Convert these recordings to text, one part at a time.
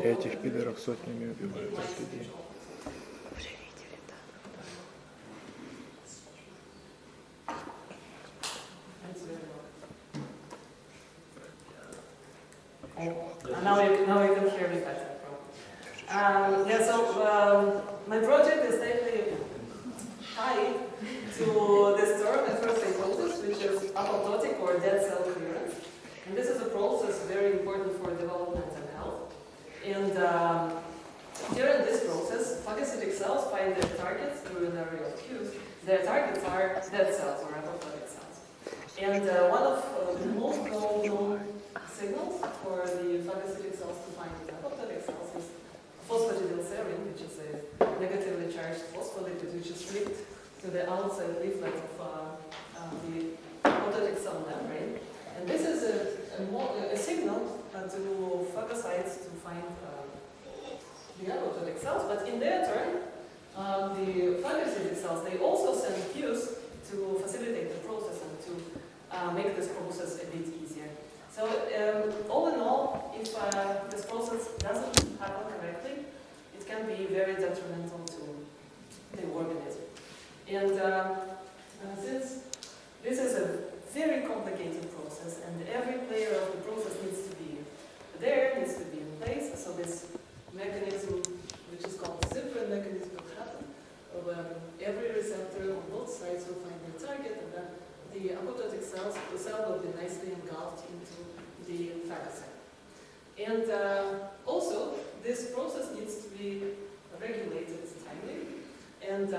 этих пидоров сотнями убивают каждый день. Now you can hear me better. My project is tightly tied to this term at first psychosis, which is apoptotic or dead cell clearance. And this is a process very important for development and health. And during this process, phagocytic cells find their targets through an array of cues. Their targets are dead cells or apoptotic cells. And one of the most known signals for the phagocytic cells to find the apoptotic cells is phosphatidylserine, which is a negatively charged phospholipid which is linked to the outside leaflet of the apoptotic cell membrane. And this is a signal to phagocytes to find the apoptotic cells, but in their turn, the phagocytic cells, they also send cues to facilitate the process and to make this process a bit easier. So all in all, if this process doesn't happen correctly, it can be very detrimental to the organism. And since this is a very complicated process and every player of the process needs to be there, needs to be in place, so this mechanism, which is called the zipper mechanism, will happen. Every receptor on both sides will find their target, and then the apoptotic cells, the cell will be nicely engulfed into the phagocyte. And also, this process needs to be regulated timely, and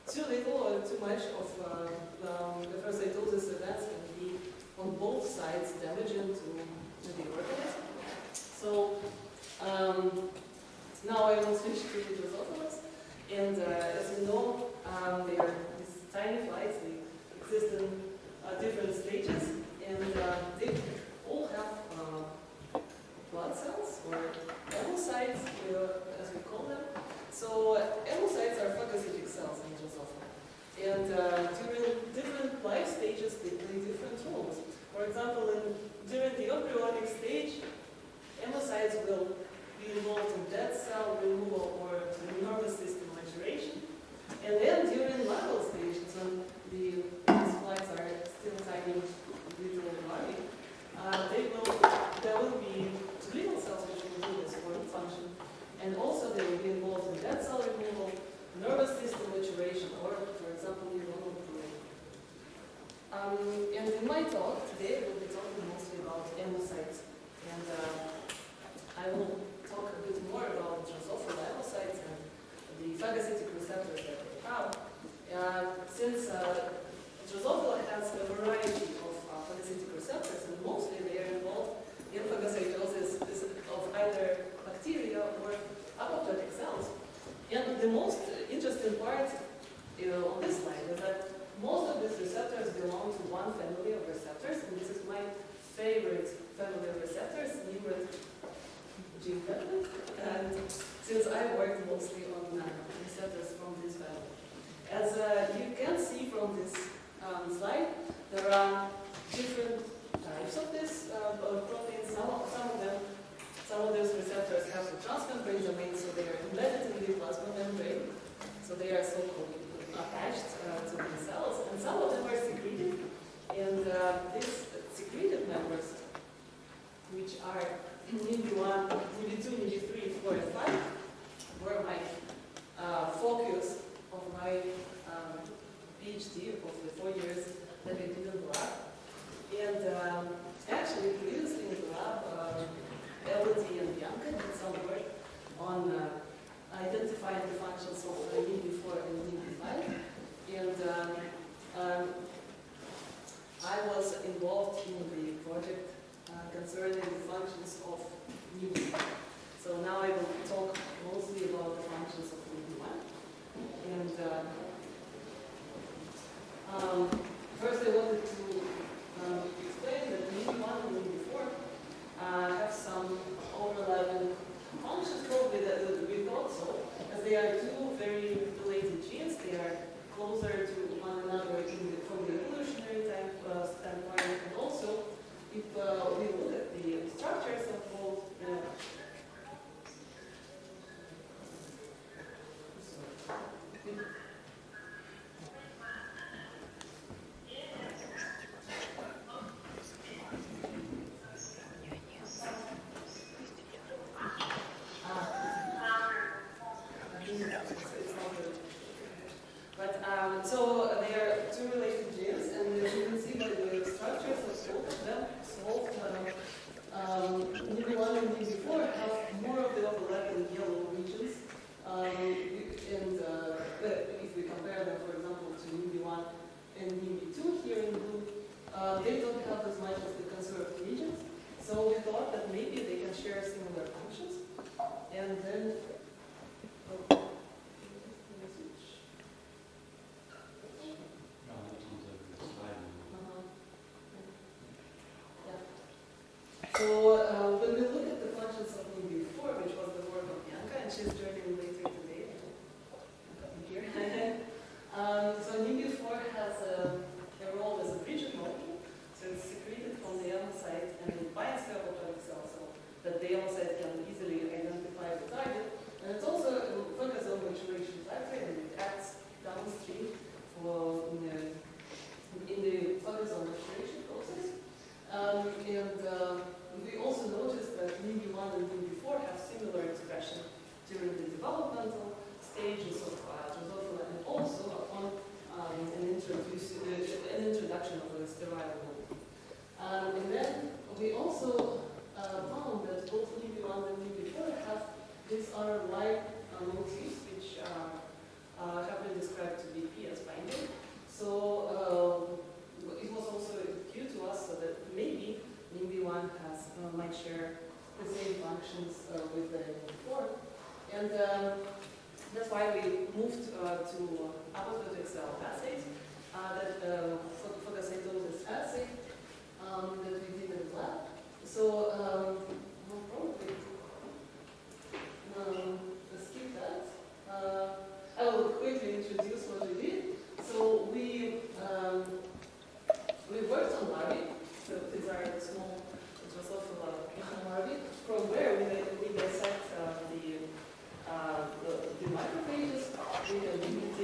too little or too much of the phagocytosis events can be on both sides damaging to the organism. So now I will switch to the Drosophilus, and as you know, they are these tiny flies. They exist in different stages, and they all have blood cells or hemocytes, as we call them. So hemocytes are phagocytic cells in Drosophila, and during different life stages, they play different roles. For example, during the embryonic stage, hemocytes will be involved in dead cell removal or nervous system maturation. And then during larval stages, when these flies are still tiny little larvae, there will be glial cells which will do this function. And also they will be involved in dead cell removal, nervous system maturation, or, for example, neuronal pruning. And in my talk today, we'll be talking mostly about hemocytes. And I will talk a bit more about Drosophila hemocytes and the phagocytic receptors that they have. Since Drosophila has a variety of phagocytic receptors, and mostly they are involved in phagocytosis of either bacteria or apoptotic cells. And the most interesting part on this slide is that most of these receptors belong to one family of receptors, and this is my favorite family of receptors, named G family. And since I worked mostly on receptors from this family. As you can see from this slide, there are different types of this protein. Some of those receptors have the transmembrane domain, so they are embedded in the plasma membrane. So they are so-called attached to the cells, and some of them are secreted. And these secreted members, which are NIMB1, NIMB2, NIMB3, 4, and 5, were my focus of my PhD of the 4 years that I did in the lab. And actually, previously in the lab, Elodie and Bianca did some work on identifying the functions of NIMB4 and NIMB5. And I was involved in the project concerning the functions of NIMB1. So now I will talk mostly about the functions of NIMB1. And first I wanted to explain that NIMB1 and NIMB4 So when we look at the functions of NIMBY4, which was the work of Bianca, and she's joining later today, here. So NIMBY4 has a role as a bridge molecule. So it's secreted from the site and it binds to apoptotic cell so that the site can easily identify the target. And it's also a focused maturation factor and it acts downstream for, in the focused maturation process. We also noticed that NIMBY1 and NIMBY4 have similar expression during the developmental stages of Drosophila and also upon an introduction of a sterile mode. And then we also found that both NIMBY1 and NIMBY4 have these RY motifs which have been described to be PS binding. So it was also due to us so that maybe NIMBY1 might share the same functions with the NIMBY4. And that's why we moved to apoptotic cell assays, that phagocytosis assay that we did in the lab. So we'll probably skip that. I will quickly introduce what we did. So we worked on larvae. So these are the small Drosophila larvae, from where we dissect the macrophages. We can use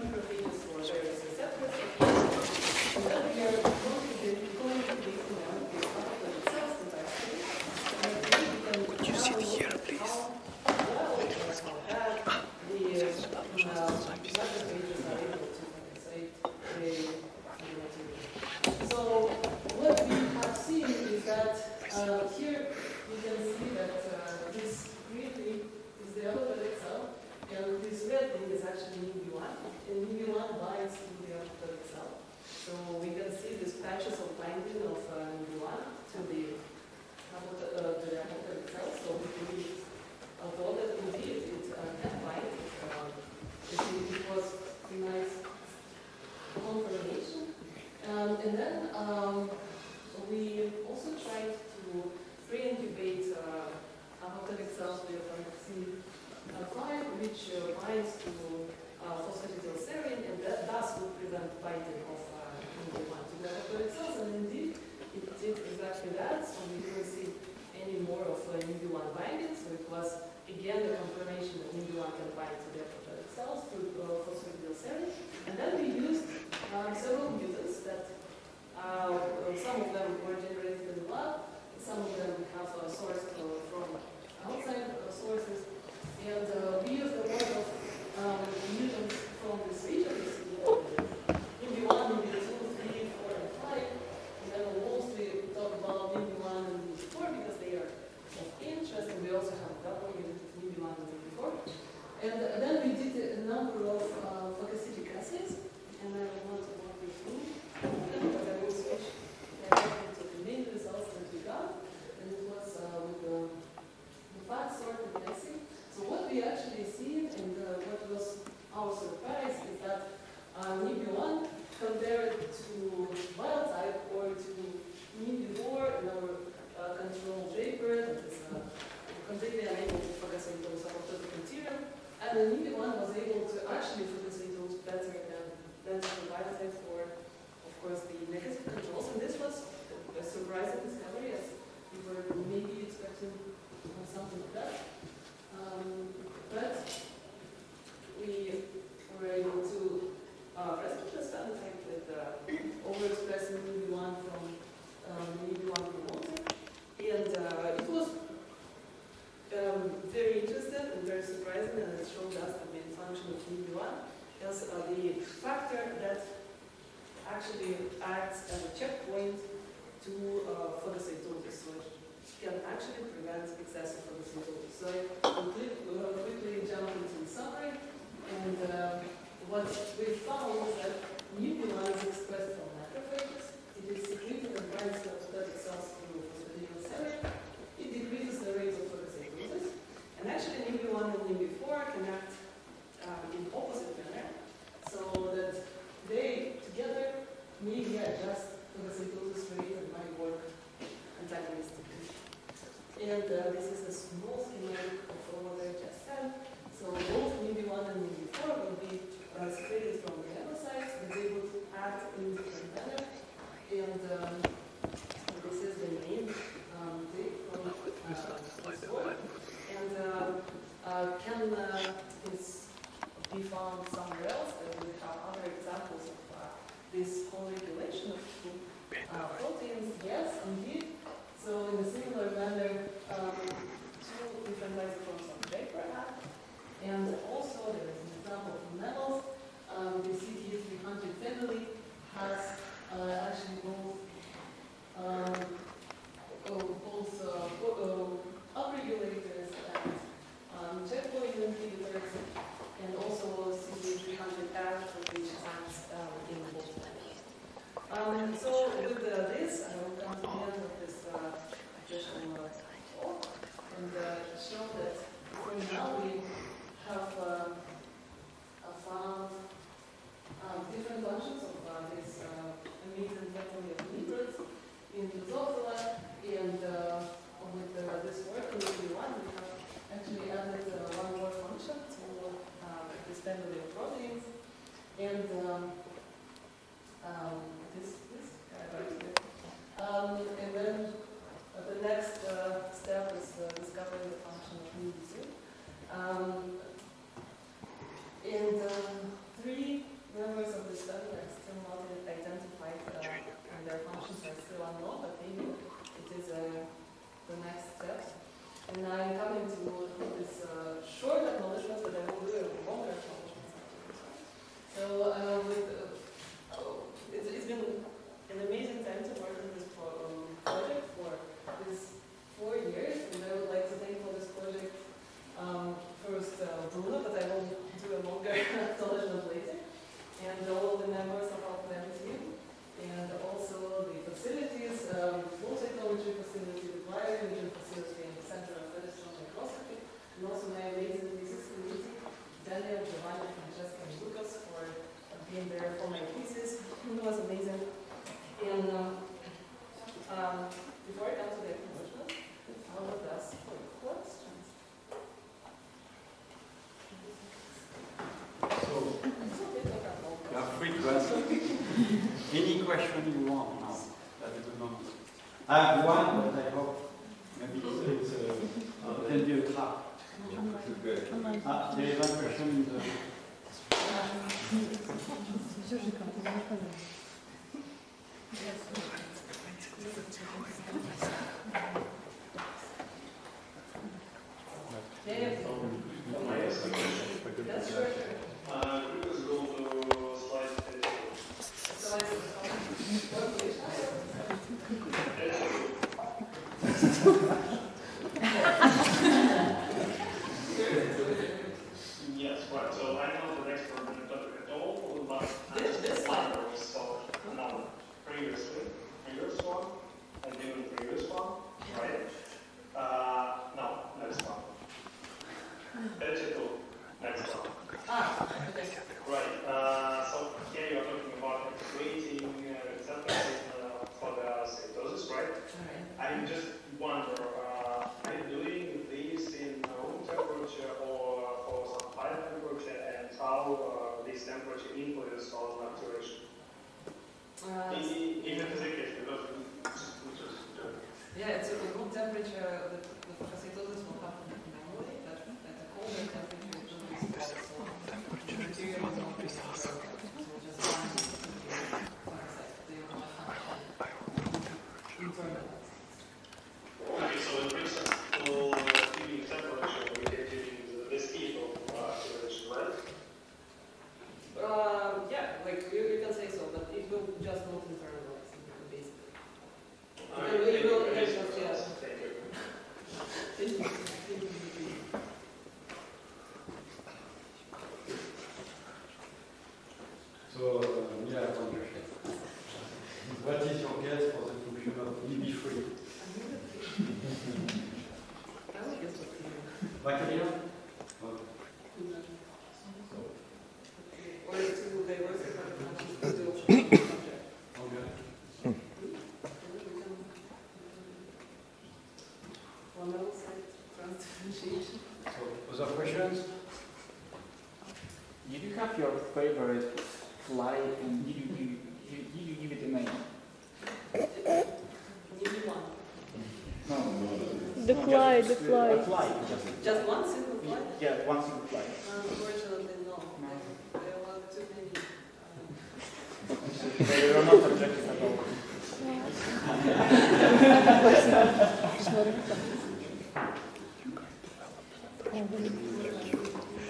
macrophages for various receptors. And then we are going to be the apoptotic cells that are safe. And Could you sit here, please? So what we have seen is that here you can see that this green thing is the apoptotic cell, and this red thing is actually NIMBY1, and NIMBY1 binds to the apoptotic cell. So we can see these patches of binding of NIMBY1 to the apoptotic cell. So we believe, although that indeed it can bind, it was a nice confirmation. And then we also tried to pre-incubate apoptotic cells with C5, which binds to phosphatidylserine, and that thus would prevent binding of NIMBY1 to the apoptotic cells. And indeed, it did exactly that. So we didn't see any more of NIMBY1 binding. So it was again the confirmation that NIMBY1 can bind to the apoptotic cells through phosphatidylserine. And then we used several mutants that some of them were generated in the lab, some of them have sourced from outside sources, and we used a lot of mutants from this region, NIMBY1, NIMBY2, 3, 4, and 5, and then mostly we talk about NIMBY1 and NIMBY4 because they are of interest, and we also have double mutant NIMBY1 and NIMBY4. And then we did a number of phagocytic assays, and I want to walk you through them, but I will switch directly to the main results that we got, and it was with the fat sort and assay. So what we actually see, and what was our surprise, is that NIMBY1 compared to wild type or to NIMBY4 in our control draper that is completely unable to phagocytose apoptotic material, and the NIMBY1 was able to actually phagocytose better than the wild type for, of course, the negative controls. And this was a surprising discovery, as we were maybe expecting something like that. But we were able to rescue the phenotype with overexpressing NIMBY1 from NIMBY1 promoter. And it was very interesting and very surprising, and it showed us the main function of NIMBY1 as the factor that actually acts as a checkpoint to phagocytosis, which can actually prevent excessive phagocytosis. So we'll quickly jump into the summary, and what we found is that NIMBY1 is expressed from macrophages. It is secreted and binds to apoptotic cells through phosphatidylserine. It decreases the rate of phagocytosis, and actually NIMBY1 and NIMBY4 can act in opposite manner, so that they together maybe adjust phagocytosis rate and might work antagonistically. And this is a small schematic of what I just said. So both MIB1 and MIB4 will be separated from the hepatocytes, and they would act in different manner. And this is the main take from this work. And can this be found somewhere else? And we have other examples of this co-regulation of two proteins. Yes, indeed. So in a similar manner, two different lysosomes of vapor act. And also there is an example of mammals. The CT300 family has actually both upregulators and checkpoint inhibitors, and also CT300F, which acts in both families. So with this, I will come to the end of this additional talk and show that for now we have found different functions of this amazing family of lipids in Drosophila, and with this work in MIB1 we have actually added one more function to this family of proteins, and this right here. And then the next step is discovering the function of MIB2. And three members of this family are still not identified, and their functions are still unknown, but maybe it is the next step. And I'm coming to this short acknowledgement, but I will do a longer acknowledgement. So it's been an amazing time to work on this project for this 4 years, and I would like to thank for this project first Bruno, but I will do a longer acknowledgement later, and all the members of our plan team, and also the facilities, flow cytometry facility, the bioimaging facility, and the Center of Electron Microscopy, and also my amazing thesis committee, Daniel, Giovanni, Francesca, and Lucas, for being there for my thesis. It was amazing. And before I come to the acknowledgement, I would ask for questions. So, you have free to answer. Any question you want now? That's a good moment. I have one, but I hope maybe it can be a trap. There is one question in the... Yes, right. So I'm not an expert in the topic at all, but this one was solved previously. Previous one, and even previous one, right? No, next one. 32, next one. Okay. Right. So here you're talking about integrating receptors for the cytosis, right? I just wonder, are you doing this in room temperature or for some high temperature, and how this temperature influences on maturation? If it is the case, because we just do it. Yeah, it's a room temperature. The cytosis will happen normally, but at a colder temperature, it will be small. So the material is not really so just bind to the photocyte. They will not function internally. Okay, so it brings us to feeling temperature when we get using the speed of activation, right? Yeah, like you can say so, but it will just not internalize, basically. It will just, yeah. Thank you. So, yeah, I have one question. What is your guess for the function of MIB3? I would guess what you Bacteria? or to diversify the functions to do subject. Okay. Or monocyte transdifferentiation. So, other questions? Did you have your favorite fly and did you give it a name? Maybe one. No. The fly, just, the fly. A fly. Just one single fly? Yeah, one single fly. Unfortunately, no. There were too many. They were not objective at all.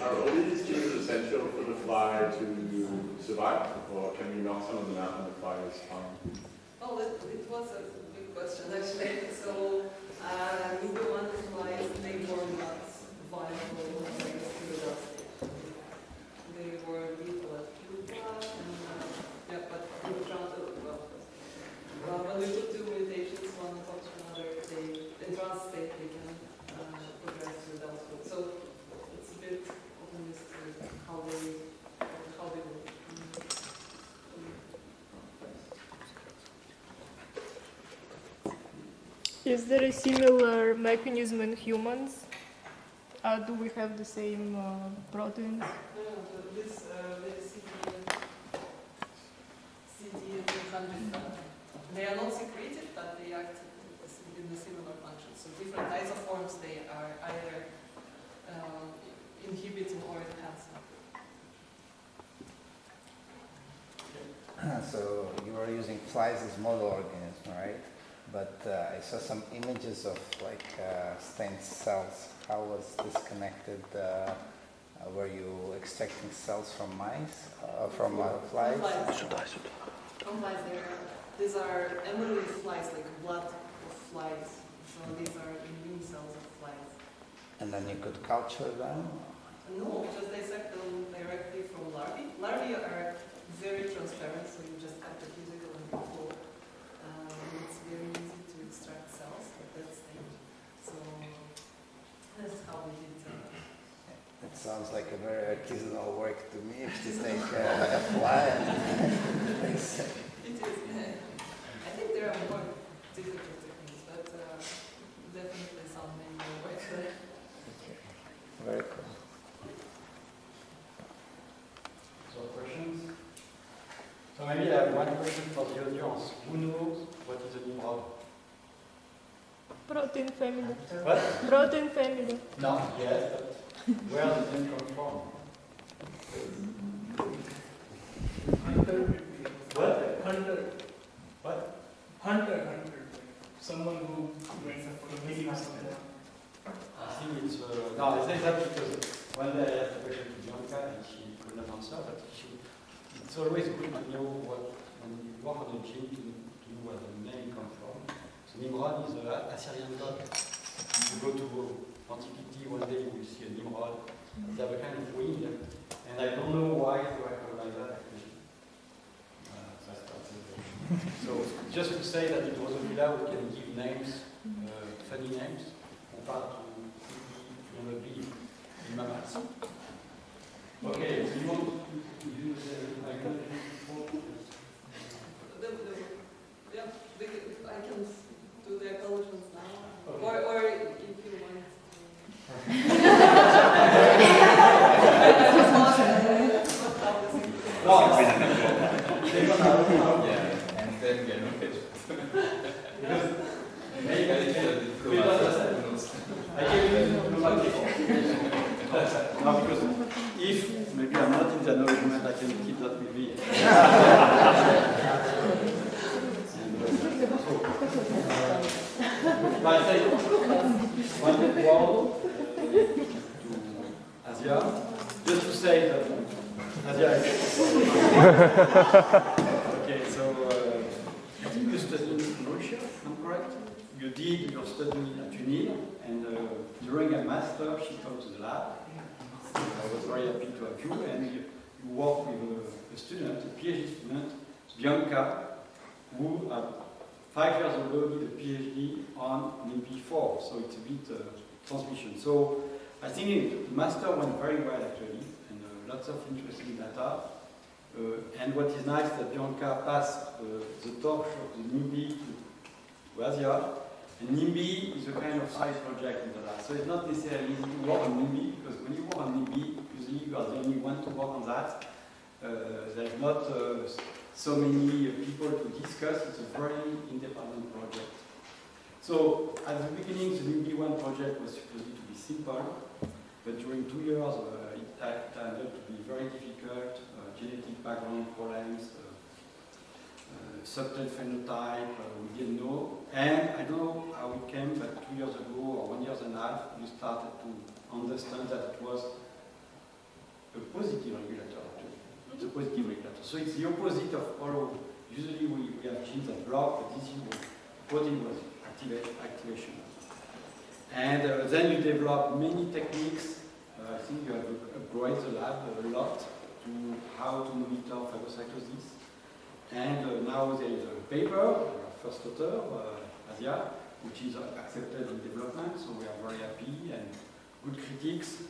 Are all these genes essential for the fly to survive, or can we knock some of them out and the fly is fine? Oh, it was a big question actually. So, neither one flies, they were not viable ways to the last stage. They were lethal at pupa, and yeah, but we found when we put two mutations, one on top of another, they, in trans state, they can progress to adulthood. So, it's a bit of a mystery how they work. Is there a similar mechanism in humans? Do we have the same proteins? This CD300, they are not secreted, but they act in a similar function. So different isoforms, they are either inhibiting or enhancing. So you are using flies as model organism, right? But I saw some images of like stem cells. How was this connected? Were you extracting cells from mice, from flies? From flies, these are embryo flies, like blood of flies. So these are immune cells of flies. And then you could culture them? No, just dissect them directly from larvae. Larvae are very transparent, so you just cut the physical and control. It's very easy to extract cells at that stage. So that's how we did it. It sounds like a very artisanal work to me. If you take a fly and It is. I think there are more difficult techniques, but definitely some manual work there. Very cool. So questions? So maybe I have one question for the audience. Who knows what is a Nimrod? Protein family. What? Protein family. No, yes, but where does it come from? What? Hunter. What? Hunter. Someone who went for the video or something. I think it's, no, I say that because one day I asked a question to Bianca and she could not answer, but it's always good to know what, when you work on a gene, to know where the name comes from. So Nimrod is an Assyrian god. If you go to antiquity, one day you will see a Nimrod. They have a kind of wing, and I don't know why they were called like that actually. So just to say that it was a villa who can give names, funny names, compared to human being in mammals. Okay, so you want to use microphone? Yeah, I can do the acknowledgements now. Okay. Or if you want. And then get on it. Maybe I no, because if maybe I'm not in the acknowledgement, I can keep that with me. I say one word to Asia, just to say that Asia is okay, so I think you studied in Russia, am I correct? You did your study at UNIL, and during a master, she came to the lab. I was very happy to have you, and you work with a student, a PhD student, Bianca, who 5 years ago did a PhD on NIMP4, so it's a bit transmission. So I think the master went very well actually, and lots of interesting data. And what is nice that Bianca passed the torch of the NIMP to Asia, And NIMBY is a kind of side project in the lab. So it's not necessarily easy to work on NIMBY, because when you work on NIMBY, usually you are the only one to work on that. There's not so many people to discuss. It's a very independent project. So at the beginning, the NIMBY 1 project was supposed to be simple, but during 2 years, it turned out to be very difficult. Genetic background problems, subtle phenotype, we didn't know. And I don't know how it came, but 2 years ago or 1 year and a half, we started to understand that it was a positive regulator. It's a positive regulator. So it's the opposite of all. Usually we have genes that block, but this protein was activation. And then you develop many techniques. I think you have upgraded the lab a lot to how to monitor phagocytosis. And now there is a paper, first author, Asia, which is accepted in development, so we are very happy and good critics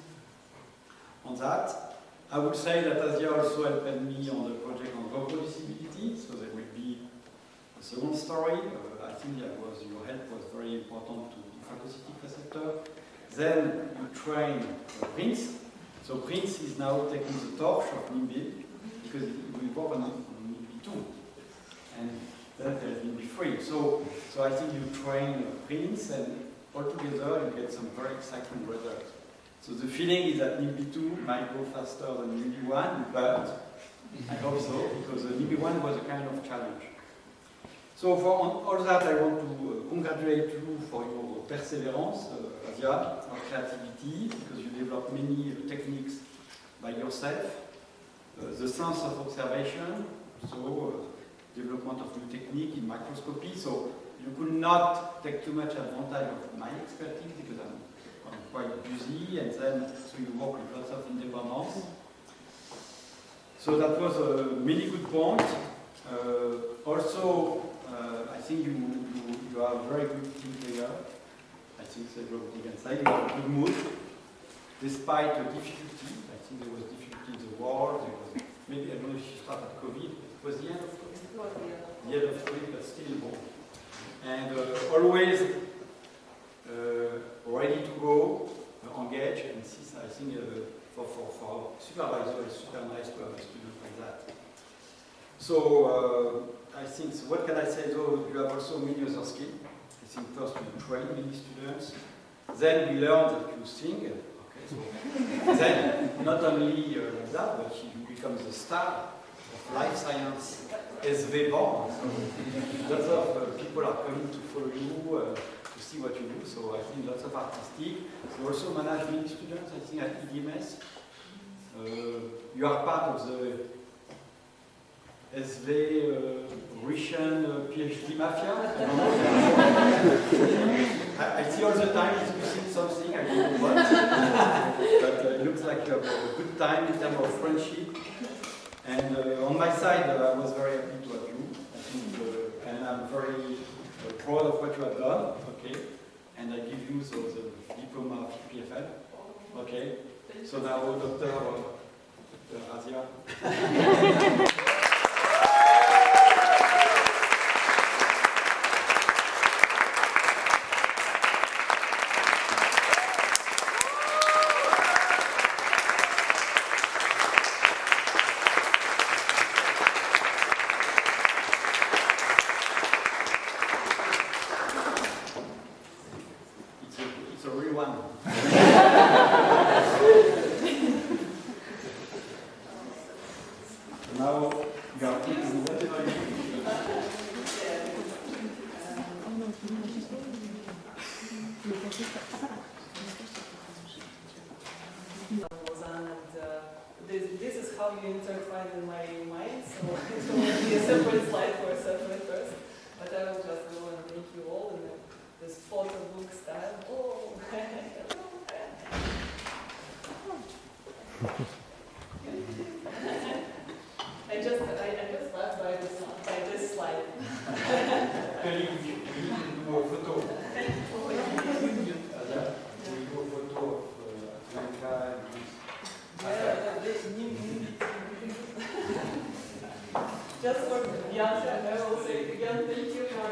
on that. I would say that Asia also helped me on the project on reproducibility, so there will be a second story. I think your help was very important to the phagocytic receptor. Then you train Prince. So Prince is now taking the torch of NIMBY, because we work on NIMBY 2. And then there's NIMBY 3. So I think you train Prince, and altogether you get some very exciting results. So the feeling is that NIMBY 2 might go faster than NIMBY 1, but I hope so, because NIMBY 1 was a kind of challenge. So for all that, I want to congratulate you for your perseverance, Asia, your creativity, because you developed many techniques by yourself. The sense of observation, so development of new technique in microscopy. So you could not take too much advantage of my expertise, because I'm quite busy, and then so you work with lots of independence. So that was a really good point. Also, I think you are a very good team player. I think everybody can say you have a good mood, despite the difficulty. I think there was difficulty in the war. There was maybe, I don't know if you started COVID. It was the end of COVID. The end of COVID, but still more. And always ready to go, engage, and this, I think for supervisor, it's super nice to have a student like that. So I think, so what can I say though, you have also many other skills. I think first you train many students, then we learn that you sing. Okay, so then not only that, but you become the star of life science SV born. So lots of people are coming to follow you, to see what you do. So I think lots of artistic. You also manage many students, I think, at EDMS. You are part of the SV Russian PhD mafia. I see all the time discussing something, I don't know what. But it looks like you have a good time in terms of friendship. And on my side, I was very happy to have you. I think, and I'm very proud of what you have done. Okay. And I give you the diploma of PFL. Okay. So now, Dr. Asia. It's a real one. Now, you are thinking whatever you this is how you intertwine in my mind, so it will be a separate slide for a separate person. But I will just go and thank you all in this photo book style. Oh, I just laughed by this slide. we need to do a photo. Just for Bianca, I will say again thank you for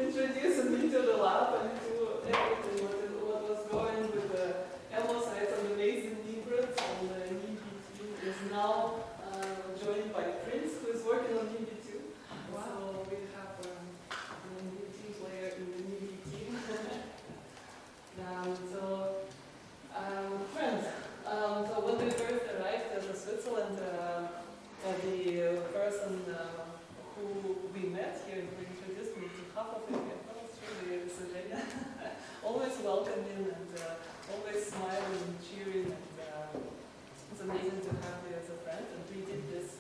introducing me to the lab Friends, so when we first arrived in Switzerland, the person who we met here, who introduced me to half of it, always welcoming and always smiling and cheering, and it's amazing to have you as a friend. And we did this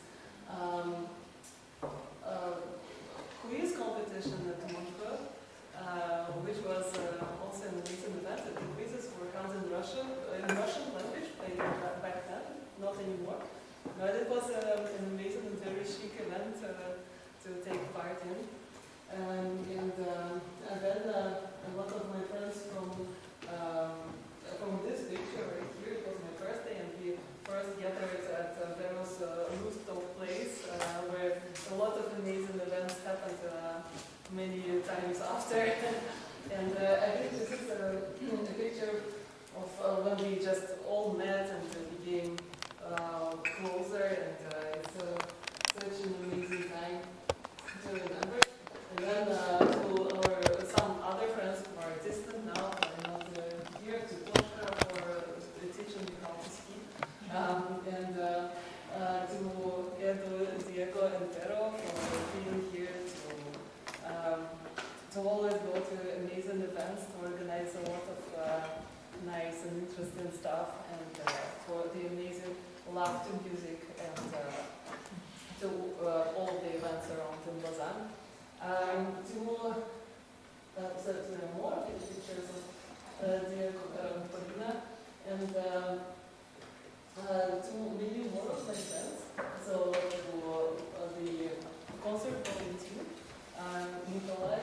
quiz competition at Montreux, which was also an amazing event. The quizzes were held in Russian language back then, not anymore. But it was an amazing and very chic event to take part in. And then a lot of my friends from this picture right here, it was my birthday, and we first gathered at Vero's rooftop place, where a lot of amazing events happened many times after. And I think this is a picture of when we just all met and became closer, and it's such an amazing time to remember. And then to some other friends who are distant now, are not here, to Toshka for teaching me how to ski, and to Diego and Vero for being here, to always go to amazing events, to organize a lot of nice and interesting stuff, and for the amazing love to music and to all the events around in Lausanne. So there are more pictures of Diego and Polina, and to many more of my friends. So to the concert booking team, Nikolai,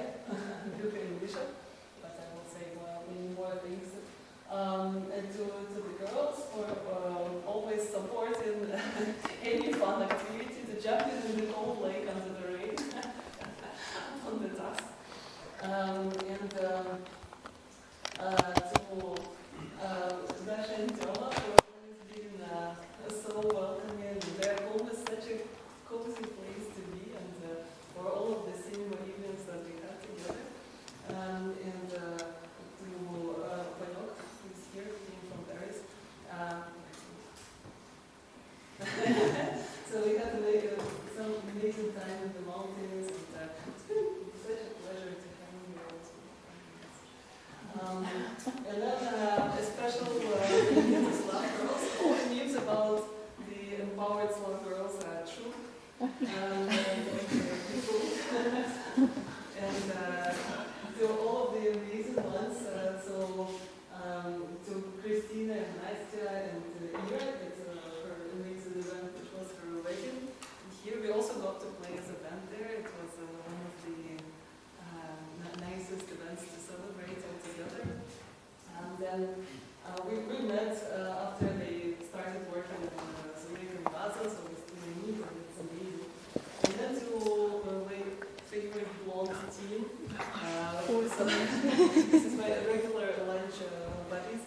Luca and Misha, but I will say many more things. And to the girls for always supporting any fun activity, to jump in the cold lake under the rain on the task. And to Dasha and Toma for always being so welcoming. Their home is such a cozy place to be, and for all of the cinema evenings that we had together. And to Payok, who's here, came from Paris. So we had some amazing time in the mountains, and it's been such a pleasure to have you here also. And then a special thing to Slav girls. All the news about the empowered Slav girls are true. And to all of the amazing ones, to Christina and Nastya and Ira, it's her amazing event, which was her wedding. Here we also got to play as a band there. It was one of the nicest events to celebrate all together. And then we met after they started working in Zurich and Basel, so we still meet, and it's amazing. And then to my favorite blonde team, so this is my regular lunch buddies,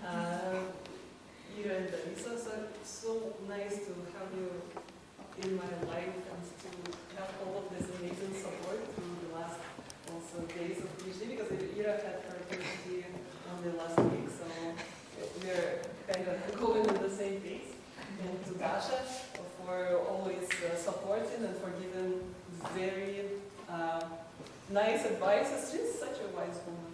Ira and Danisa. So nice to have you in my life and to have all of this amazing support through the last also days of PhD, because Ira had her PhD only last week, so we're kind of going at the same pace. And to Dasha for always supporting and for giving very nice advice. She's such a wise woman.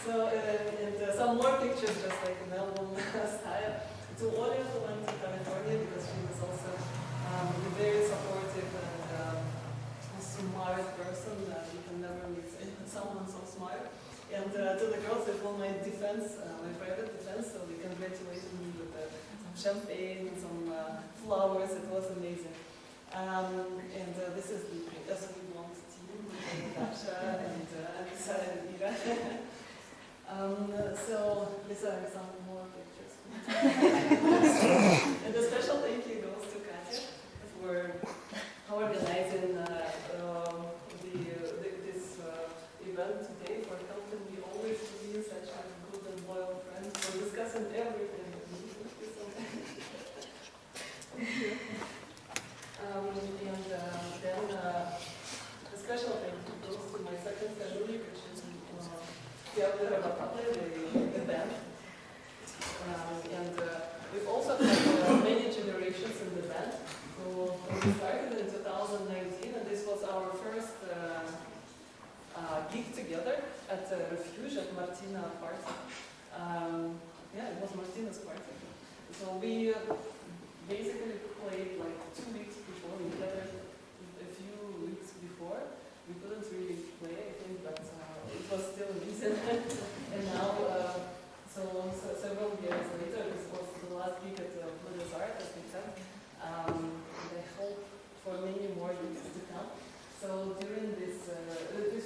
So, and some more pictures, just like an album style. To Olia, who went to California, because she was also a very supportive and smart person. You can never meet someone so smart. And to the girls, they won my defense, my private defense, so they congratulated me with some champagne, some flowers. It was amazing. And this is the SOE Blonde team, Dasha and Lisa and Ira. So these are some more pictures. And a special thank you goes to Katya for organizing this event today, for helping me always to be such a good and loyal friend, for discussing everything with me. Thank you so much. Thank you. And then a special thank you goes to my second family, which is the band. We've also had many generations in the band. So we started in 2019, and this was our first gig together at the Refuge at Martina party. Yeah, it was Martina's party. So we basically played like 2 weeks before. We gathered a few weeks before. We couldn't really play, I think, but it was still decent. And now, so several years later, this was the last gig at Molodець, as we said. And I hope for many more gigs to come. So during this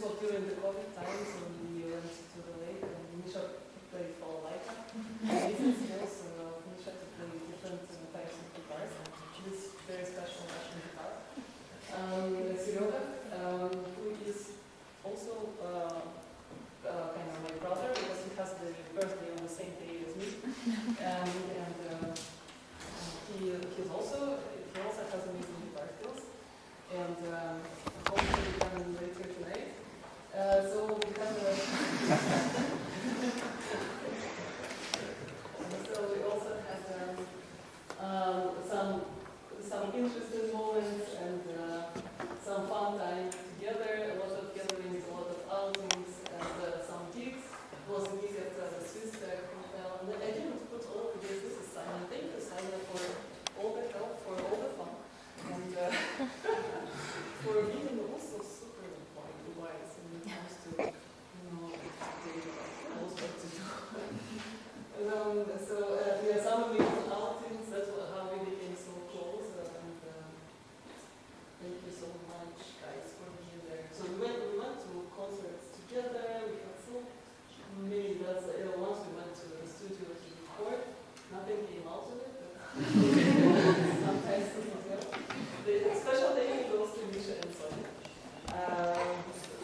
was during the COVID times when we went to the lake and Misha played for Laika. Amazing skills, Misha to play different types of guitars, and this very special Russian guitar. Serega, who is also kind of my brother because he has the birthday on the same day as me, and he also has amazing guitar skills, and hopefully we can later tonight. So we have so we also had some interesting moments and some fun time together, a lot of gatherings, a lot of outings, and some gigs. It was a gig at the Swiss hotel. And I didn't put all of this. This is Simon. Thank you, Simon, for all the help, for all the fun, and for being also super wise when it comes to, daily life. He knows what to do. Some amazing outings. That's how we became so close. Thank you so much, guys, for being there. So we went to concerts together. We had so many. Once we went to the studio to record. Nothing came out of it. But sometimes it was good. The special thank you goes to Misha and Sonia.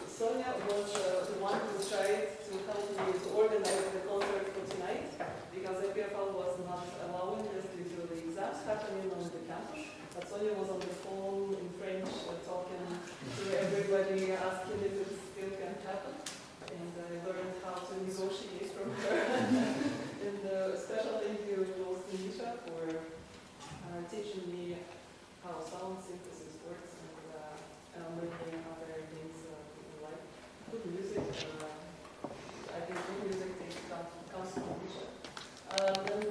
Sonia was the one who tried to help me to organize the concert for tonight because the PFL was not allowing us due to the exams happening on the campus. But Sonia was on the phone in French talking to everybody, asking if it still can happen. And I learned how to negotiate from her. And special thank you goes to Misha for teaching me how sound synthesis works and many other things in life. Good music, I think good music comes from Misha. Then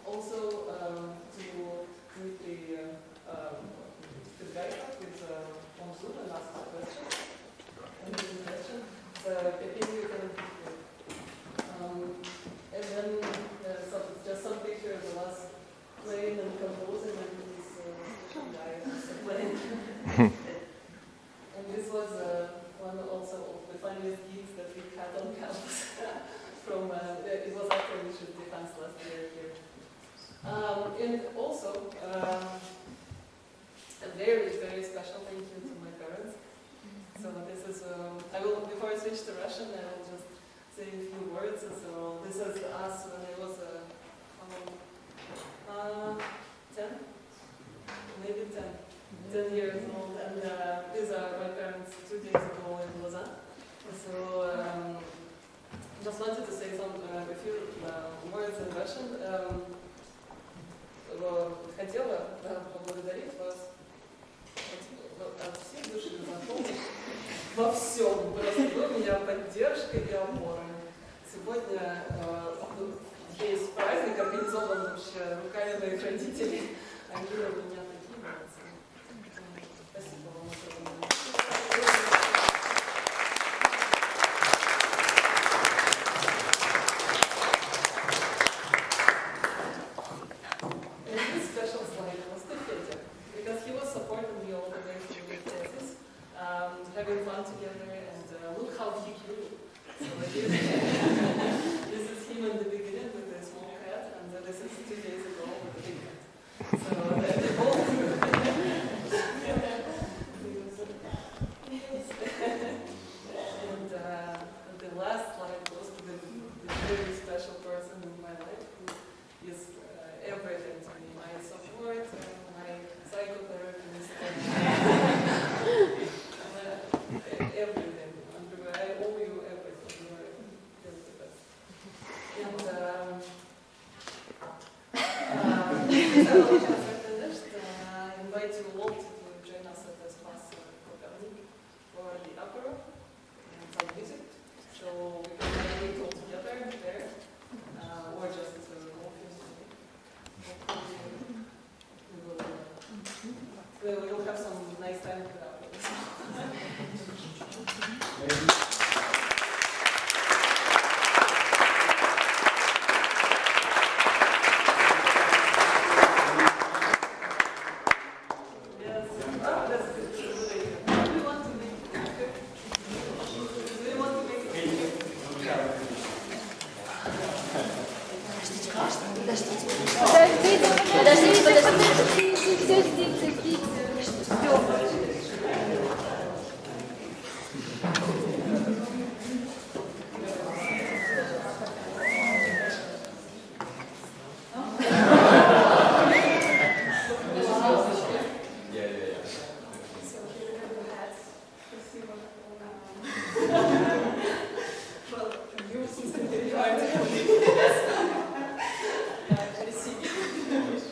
also to meet the guy with on Zoom and ask a question. And this question. So I think you can. And then just some pictures of us playing and composing, and this guy also playing. And this was one also of the funniest gigs that we had on campus. It was after Mission Defense last year here. And also, a very, very special thank you to my parents. So this is, before I switch to Russian, I will just say a few words. So this is us when I was 10, maybe 10 years old. And these are my parents 2 days ago in Lausanne. So just wanted to say a few words in Russian. Хотела поблагодарить вас от всей души знакомых во всем. Просто вы у меня поддержкой и опорой. Сегодня есть праздник, организован вообще руками моих родителей. Они у меня такие молодцы. Спасибо вам огромное. Having fun together, and look how he grew. So this is him in the beginning with a small cat, and this is 2 days ago with a big cat. So they all examinations are finished, I invite you all to join us at this class for the opera and some music. So we can maybe all together there, or just we will have some nice time without this.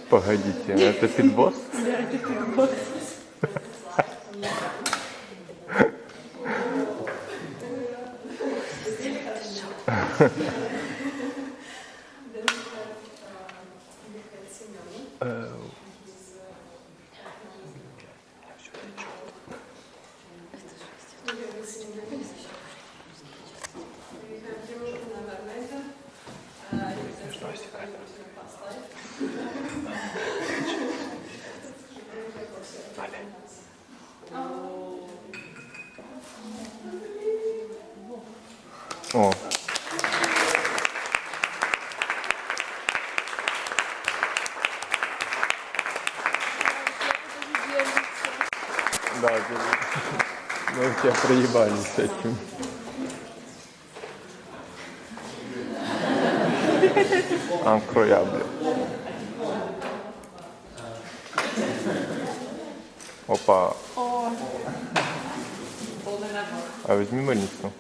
Погодите, это питбосс? Да, это питбосс. О. Да, мы у тебя проебали с этим. Incroyable. Опа. О, А возьми больницу.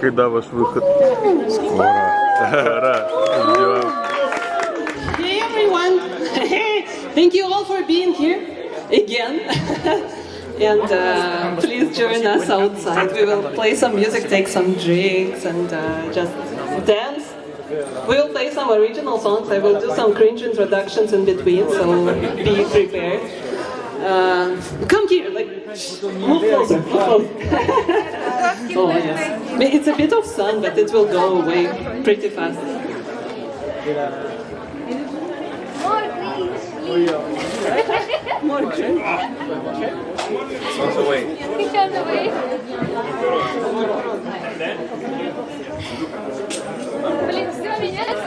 Когда ваш выход? Скоро. Ждем. Hey everyone! Thank you all for being here again. And please join us outside. We will play some music, take some drinks, and just dance We'll play some original songs. I will do some cringe introductions in between, so be prepared. Come here, like, move closer, move closer. Oh, yes. It's a bit of sun, but it will go away pretty fast. More cringe. Songs away. Блин, все меняется.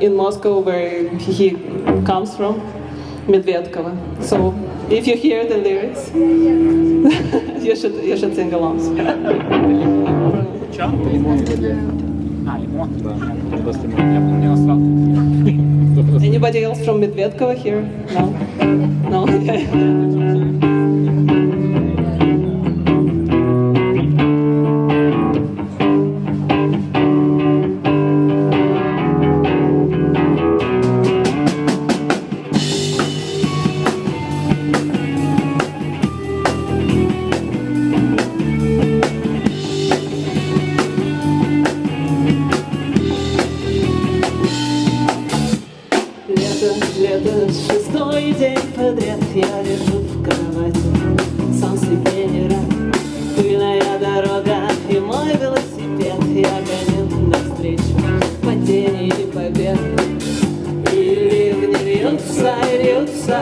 In Moscow, where he comes from, Medvedkovo. So if you hear the lyrics, you should sing along. Anybody else from Medvedkovo here? No? No? Лето, шестой день подряд я лежу в кровати, сам себе не рад. Пыльная дорога и мой велосипед, я гоню навстречу падений и побед. И ливни льются, льются,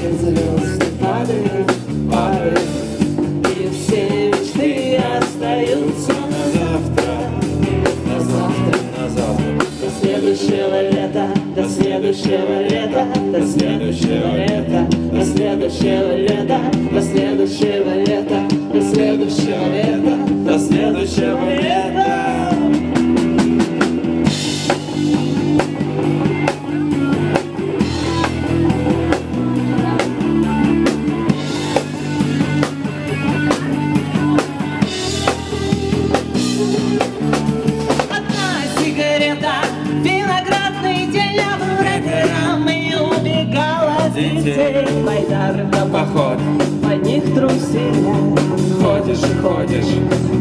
и звезды падают, падают, и все мечты остаются на завтра, на завтра, на завтра. До следующего лета, до следующего лета, до следующего лета, до следующего лета, до следующего лета, до следующего лета, до следующего лета. Поход в одних трусилях ходишь и ходишь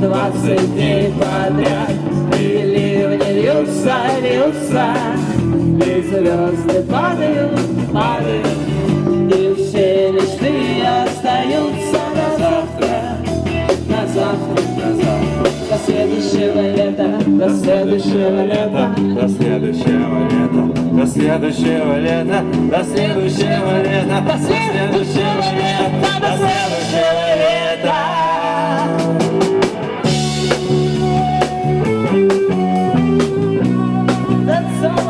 20 дней подряд. И ливни льются, льются, и звезды падают, падают, и все мечты остаются на завтра, на завтра, на завтра. До следующего лета, до следующего лета, до следующего лета, до следующего лета, до следующего лета, до следующего лета, до следующего лета. That's all.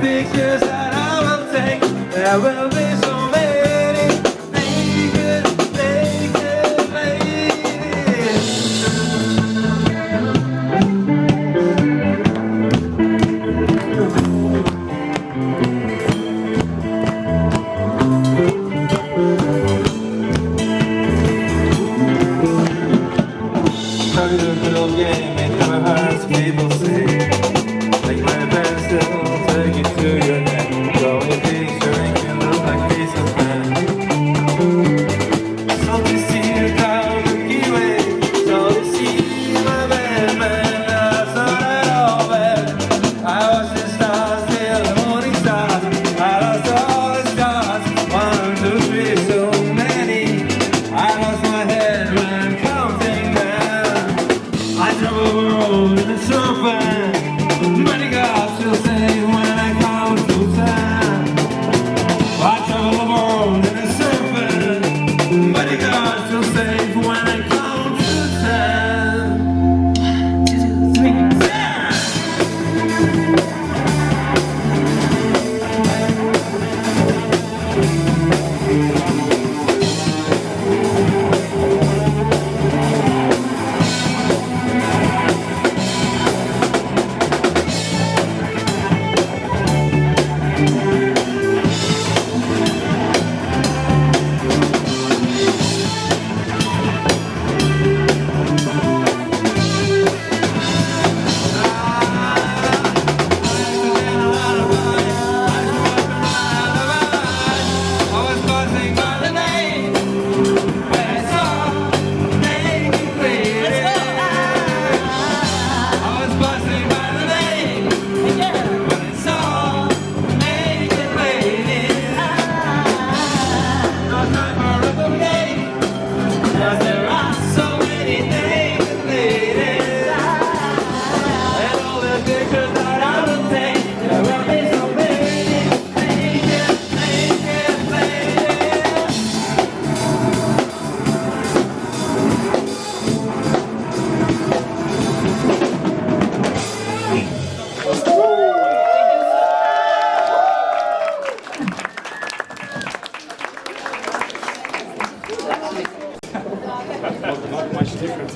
pictures that I will take. There will be so many naked, naked ladies. Play the good old game, it never hurts, people say. Take my pencil, take it to your neck. Draw a picture, it can look like piece of pen. So to see the cloud Milky Way, so to see my man, that's not at all bad. I watched the stars till the morning stars. I lost all the stars, 1, 2, 3, so many. I lost my head when counting them. I travel the road in a serpent. Many gods still say when I count to 10. I travel the world in a serpent. Many gods still say when I count to 10. 1, 2, 3, I was buzzing by the name when I saw naked ladies. I was buzzing by the name when I saw naked ladies. No time for a game, 'cause there are so many naked ladies. And all the pictures that I will take, there will be so many naked, naked ladies. Not much different.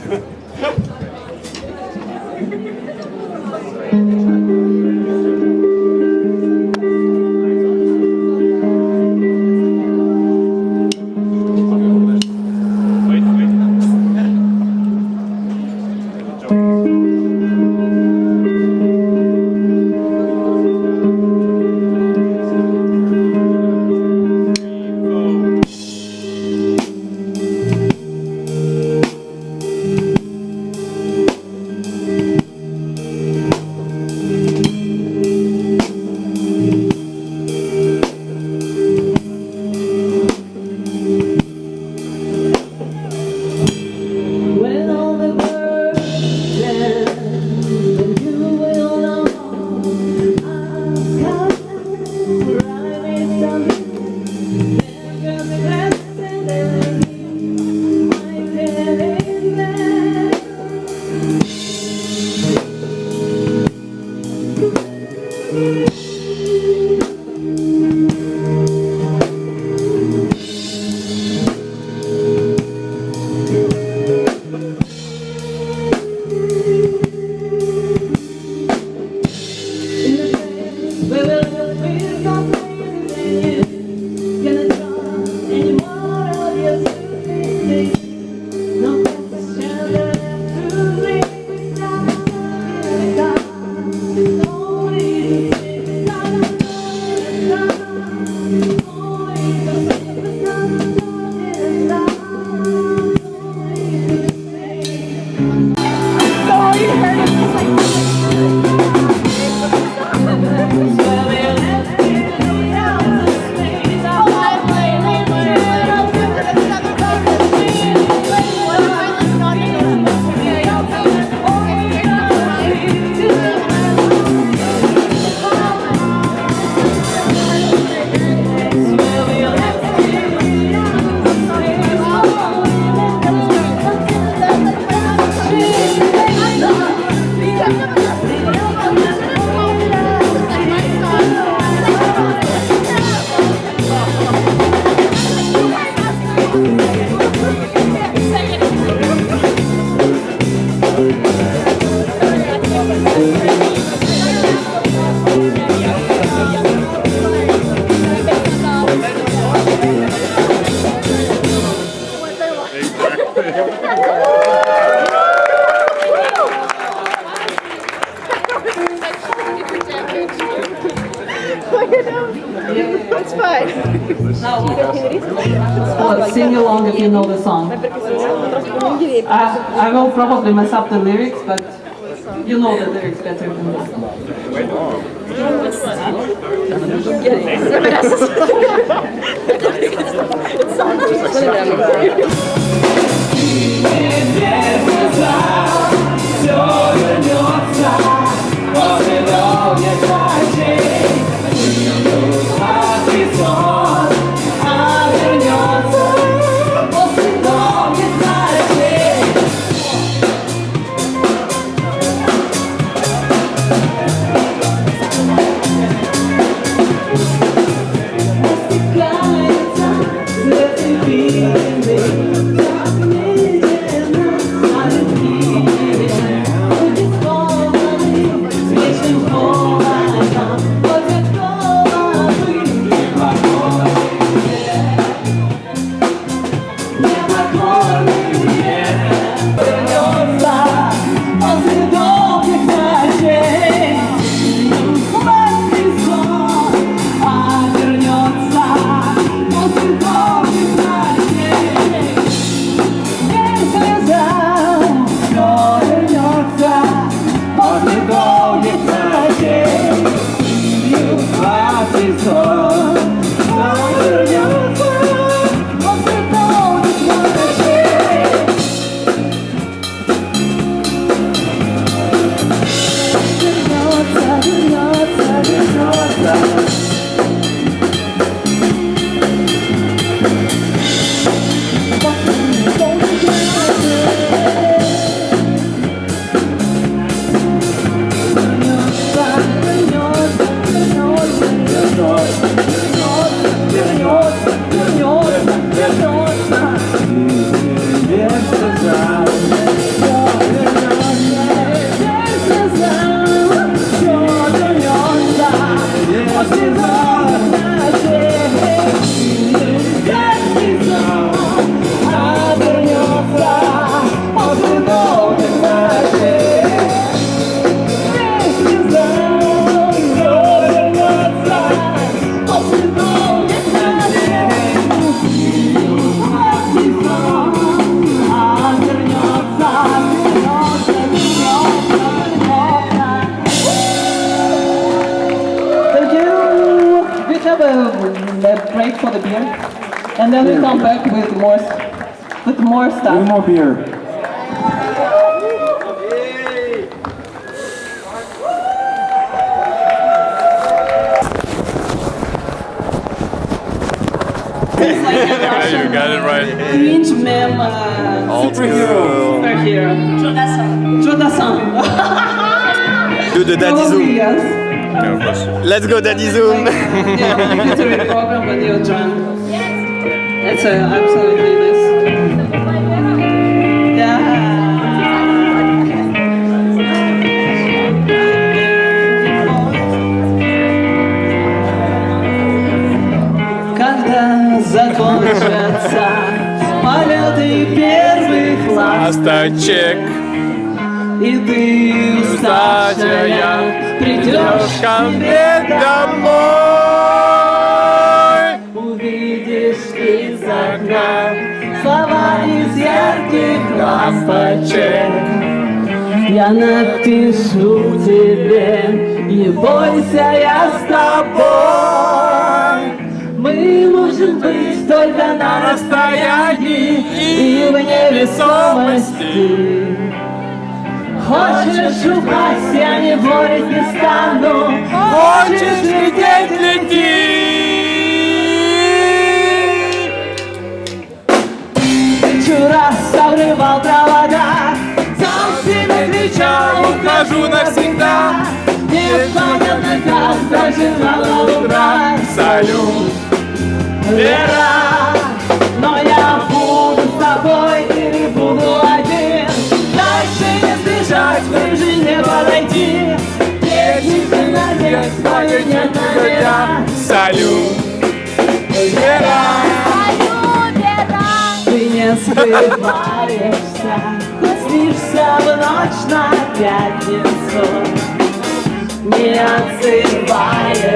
No It's fine. Now, sing along if you know the song. I will probably mess up the lyrics, but you know the lyrics better than this. Break for the beer, and then we come back with more stuff. With more beer. You got it right. Cringe meme superhero. Jonathan. Do the daddy zoom. Let's go daddy zoom. Yeah, computer program when you're drunk. That's absolutely nice. Когда закончатся полеты первых класс, Остачек. и ты уставшая придешь ко мне домой, увидишь из окна слова из ярких лампочек. Я напишу тебе, не бойся, я с тобой. Мы можем быть только на расстоянии и в невесомости. Хочешь упасть, я не борить не стану. Хочешь лететь, лети. Тысячу раз обрывал провода, сам себе кричал, ухожу навсегда. Непонятно как доживала утра. Салют, Вера, но я буду с тобой или буду один. Дальше не сбежать, ближе не подойти. Вечер надежд, твою нет навека. Салют, Вера, ты не скрываешься, хоть снишься в ночь на пятницу. Не отзываешься.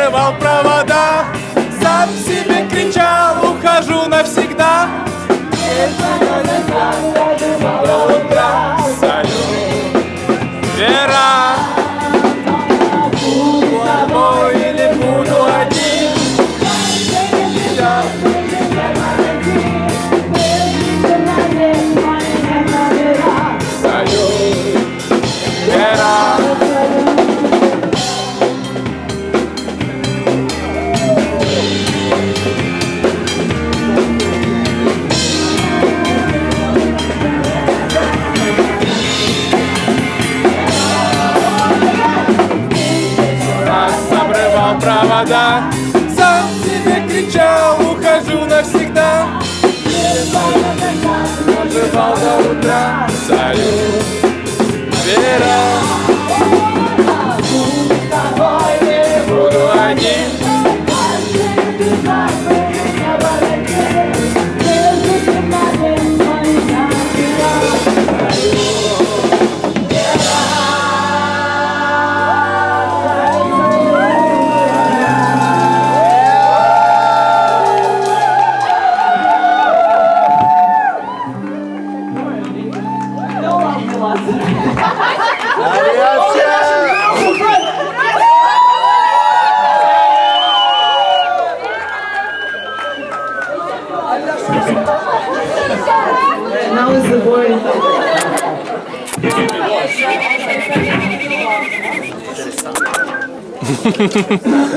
обрывал провода, сам себе кричал, ухожу навсегда. До утра, салют, Вера. Буду с тобой или буду один. Салют, Вера. Обрывал провода, сам себе кричал, ухожу навсегда. Обрывал до утра, салют, Вера. Буду один. Now is the boring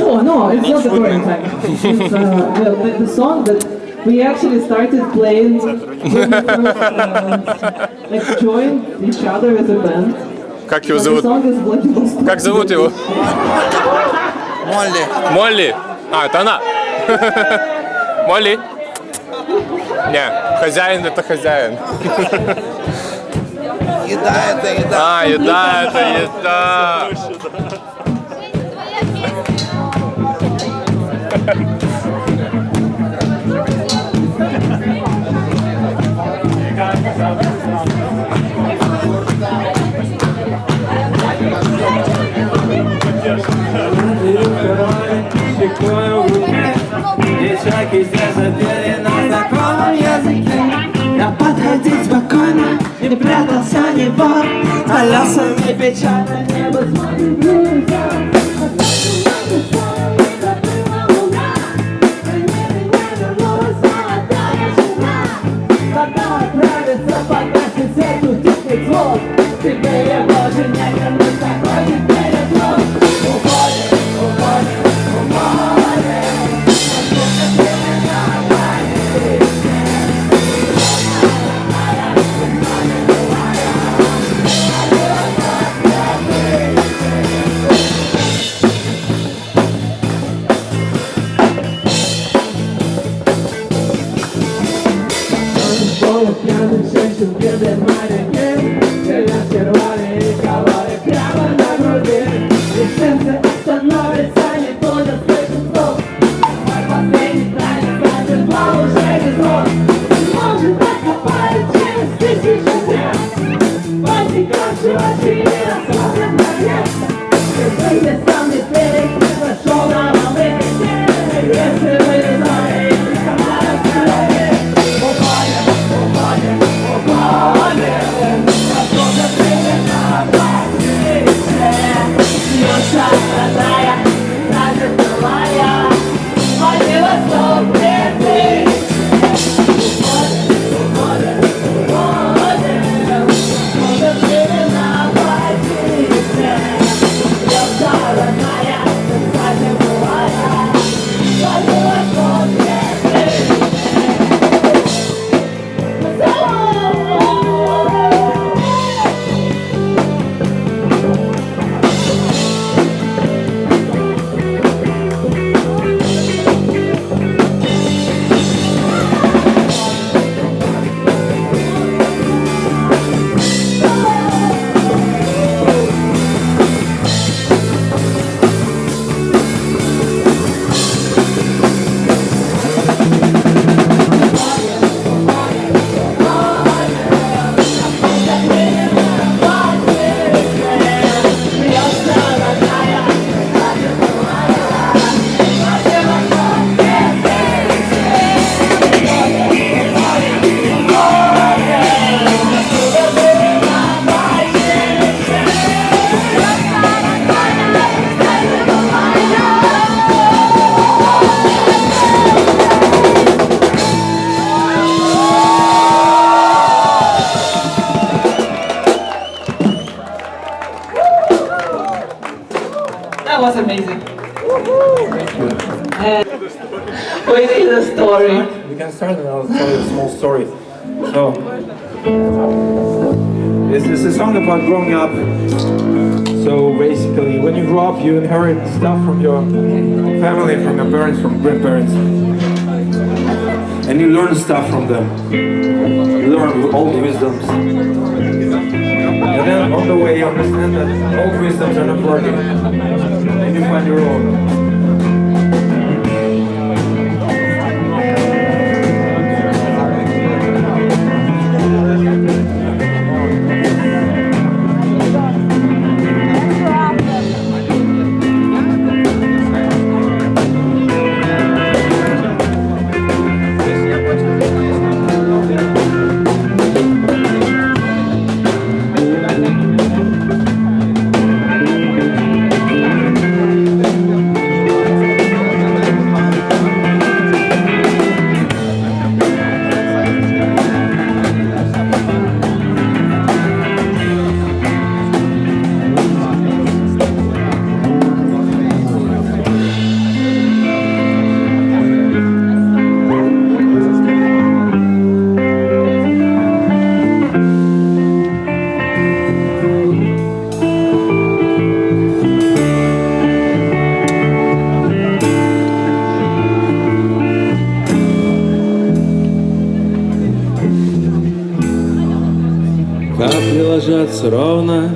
Oh no, it's not the boring time. It's the song that we actually started playing when we like joined each other as a band. Как его The зовут? song is Vladivostok. Как зовут его? Молли. Молли. А, это она. Молли. Не, хозяин это хозяин. Еда это еда. А, еда это еда. Девчонки все запели на знакомом языке. Я подходил спокойно, не прятался, не вор. Колеса не печально, небо смотрит глаза. Когда отправится погасить эту дикий зло, тебе я больше не вернусь, такой теперь отлот. Уходим, уходим, уходим. Пьяных женщин беды маленькие, коляски рвали и кололи прямо на груди. И сердце остановится, не будет слышен слов. Мой последний танец, значит, два уже без ног. Может, откопают через 1000 лет. Потекавший очи и расслаблен на вес. И выйдя сам не берег, не прошел на волны. Если вы не знали, команда в голове. Уходим, уходим, уходим. Откуда примерно потеряться. Смеется родная, значит, былая. Владивосток, летит. Уходим, уходим, уходим. Откуда примерно потеряться. That was amazing. We need a story. We can start and I'll tell you a small story. So, this is a song about growing up. So basically, when you grow up, you inherit stuff from your family, from your parents, from grandparents. And you learn stuff from them. You learn old wisdoms. And then on the way, you understand that old wisdoms are not working. And you find your own. Капли ложатся ровно,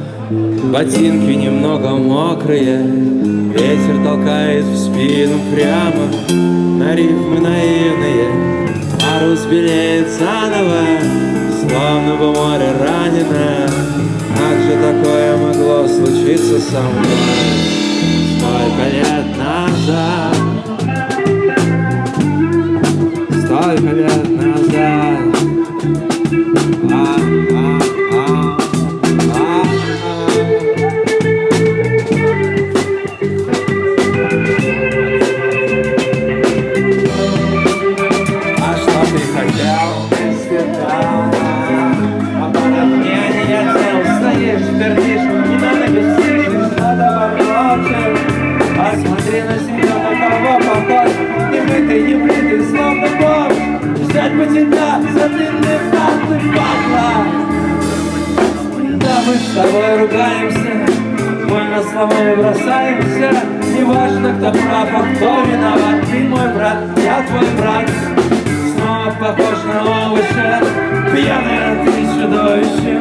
ботинки немного мокрые, ветер толкает в спину прямо, на рифмы наивные, парус белеет заново, словно бы море ранено. Как же такое могло случиться со мной столько лет назад? Столько лет назад. Посмотри на себя, на кого похож, немытый, небритый, словно бомж. Взять бы тебя за длинные пальцы, падла. Да, мы с тобой ругаемся, мы на словами бросаемся. Неважно, кто прав, а кто виноват. Ты мой брат, я твой брат. Снова похож на овоща, пьяное ты чудовище.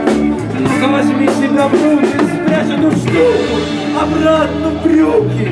Ну-ка возьми себя в руки, спрячь эту штуку обратно в брюки.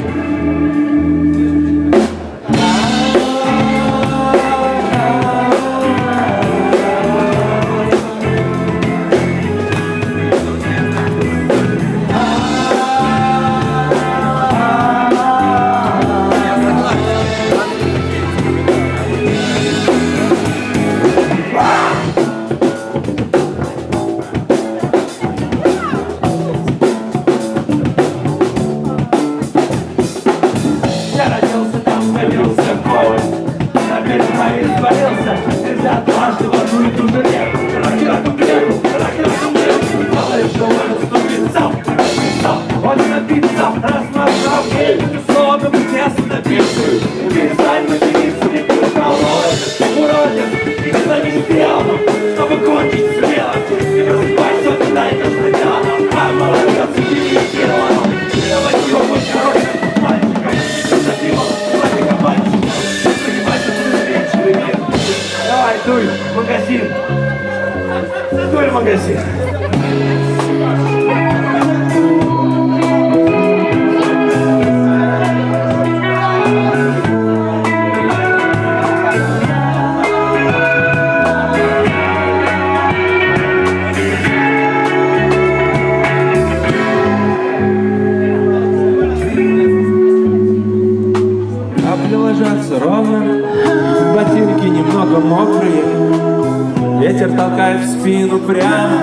Ветер толкает в спину прямо,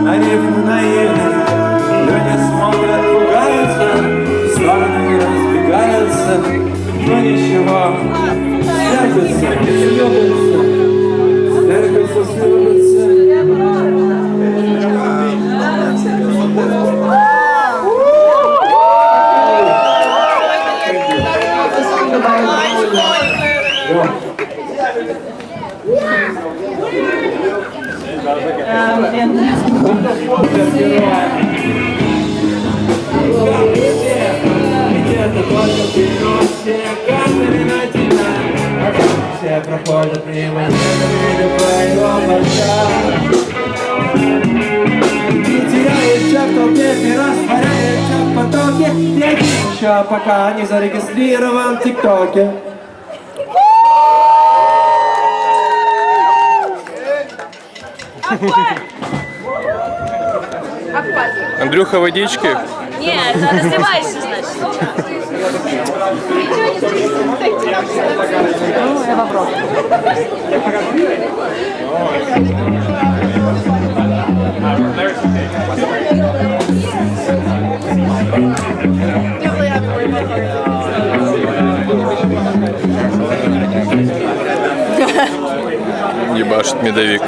а рифмы наивные. Люди смотрят, пугаются, в стороны разбегаются. Но ничего, стерпятся, слюбятся, слюбятся. Где-то только в переносе, каждый на тебя. Все проходят мимо, не видя твоего борща. Не теряешься в толпе, не растворяешься в потоке. Я еще пока не зарегистрирован в ТикТоке. Андрюха, водички? Нет, раздевайся, значит. Я попробую. Ебашит медовик.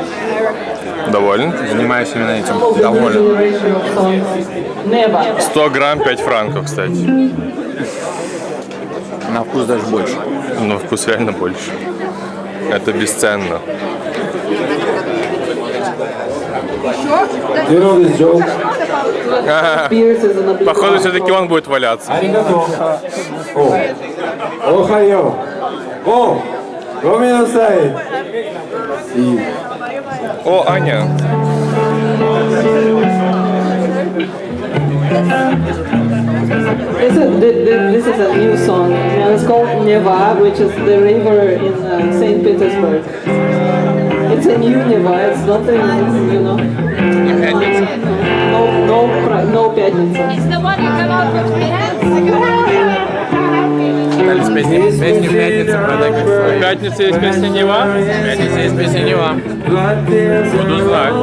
Доволен? Занимаюсь именно этим. Доволен. 100 грамм, 5 франков, кстати. На вкус даже больше. На вкус реально больше. Это бесценно. Походу, все-таки он будет валяться. Охайо. О! Ромьи. О, Аня. This is a new song. It's called Neva, which is the river in St. Petersburg. It's a new Neva. It's not a, you know. No пятница. It's the one you come out with free hands. Песня «Пятница» продакшн. Пятница есть песня Нева? Пятница есть песня Нева. Буду знать.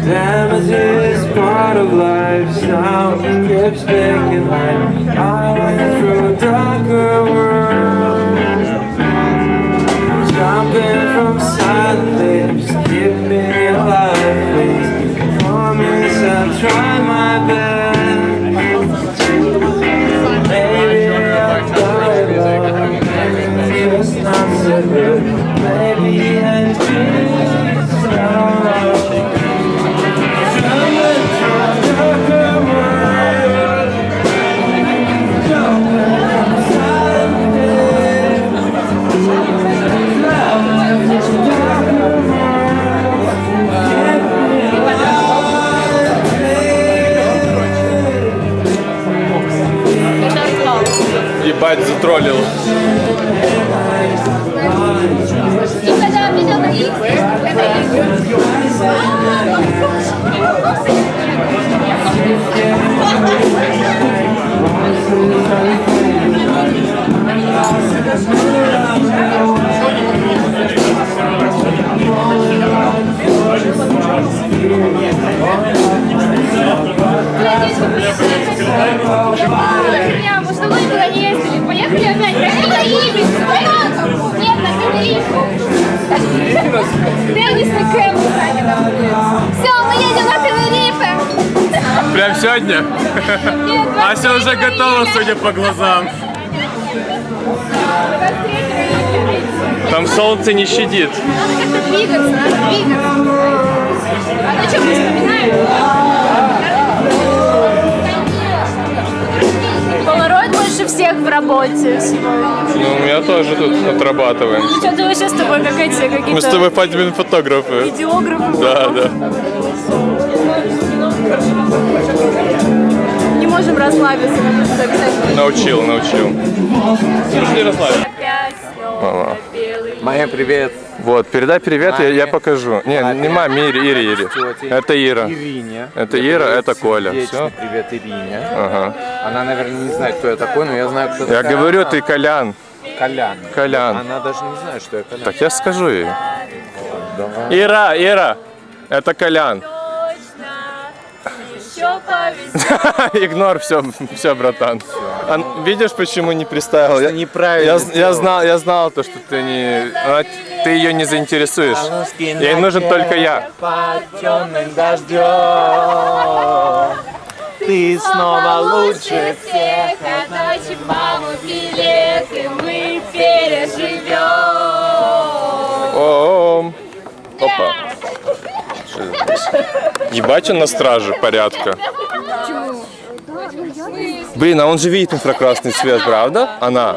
Damage is part of life, sound keeps making life. I went through a darker world, jumping from silent lips, keep me alive, please. Promise I'll try my best. Maybe I'll die alone, maybe it's not so good, maybe I just don't know. Ебать, затроллил. И когда придет Икс, мы с тобой никуда не ездили. Поехали опять. Нет, на Тенерифе. Теннисный кэмп. Все, мы едем на Тенерифе. Прям сегодня? Ася уже готова, судя по глазам. Там солнце не щадит. Надо как-то двигаться, надо двигаться. А то что, мы вспоминаем? Полароид больше всех в работе сегодня. Ну, я тоже тут отрабатываем. Что-то мы сейчас с тобой как эти какие-то... Мы с тобой фотографы. Видеографы. Да, да. Не можем расслабиться, потому что обязательно... Научил. Пошли расслабиться. Мама. Майя, привет. Вот, передай привет, я покажу. Не маме, Ире. Это Ира. Ирине. Это Ира, это Коля. Все. Привет, Ирине. Ага. Она, наверное, не знает, кто я такой, но я знаю, кто такая. Я говорю, ты Колян. Колян. Она даже не знает, что я Колян. Так я скажу ей. Давай. Ира, это Колян. Игнор, все, братан. Видишь, почему не приставил? Неправильно. Я знал то, что ты ее не заинтересуешь. Ей нужен только я. Под темным дождем ты снова лучше всех. Отдачи маму билеты мы переживем. Опа. Ебать, он на страже порядка. Блин, а он же видит инфракрасный свет, правда? Она.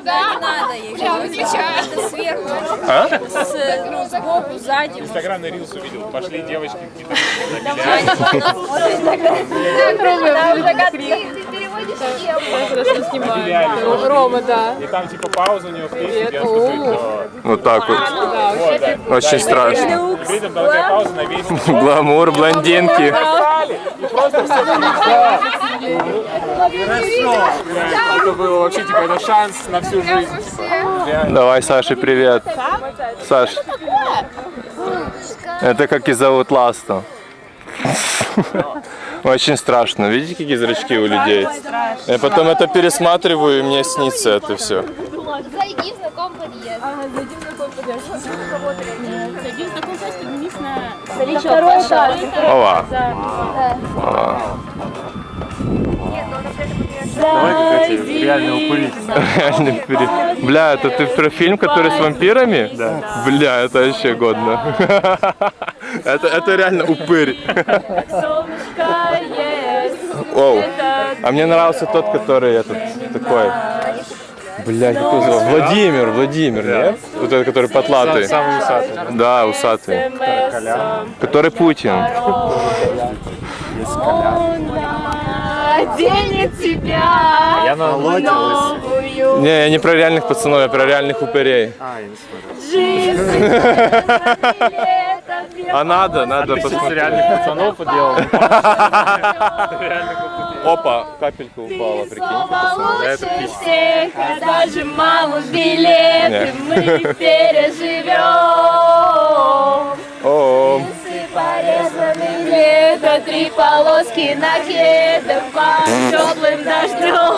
Да, надо ей. Это сверху. А? Сбоку, сзади. Инстаграмный рилс увидел. Пошли девочки какие-то. Ты переводишь тему. Хорошо снимаю. Рома, да. И там типа пауза у него в песне, где он сказал, что... Вот так вот. Вот, да. Очень страшно. При этом там такая пауза на весь... Гламур, блондинки. И просто все. Хорошо. Это было вообще типа это шанс на всю жизнь. Давай, Саше, привет. Саш, это как и зовут Ласту. Очень страшно. Видите, какие зрачки у людей? Я потом это пересматриваю, и мне снится это все. Зайди в знакомый подъезд. Зайди в знакомый подъезд. Зайди в знакомый подъезд, поднимись на второй этаж. Ова. Давай, кстати, реально упырить. Реально упырить. Бля, это ты про фильм, который с вампирами? Да. Бля, это вообще годно. Это реально упырь. Оу. А мне нравился тот, который этот такой. Бля, как его зовут? Владимир, нет? Вот этот, который потлатый. Самый усатый. Да, усатый. Который Путин. Оденет тебя. Я на новую. Не, я не про реальных пацанов, я про реальных упырей. я не смотрел. Жизнь. А надо посмотреть. Реальных пацанов поделал. Опа, капелька упала, прикиньте, пацаны. Лучше всех, даже маму билеты мы переживем. О-о. Порезанный лето, 3 полоски на кедах под теплым дождем.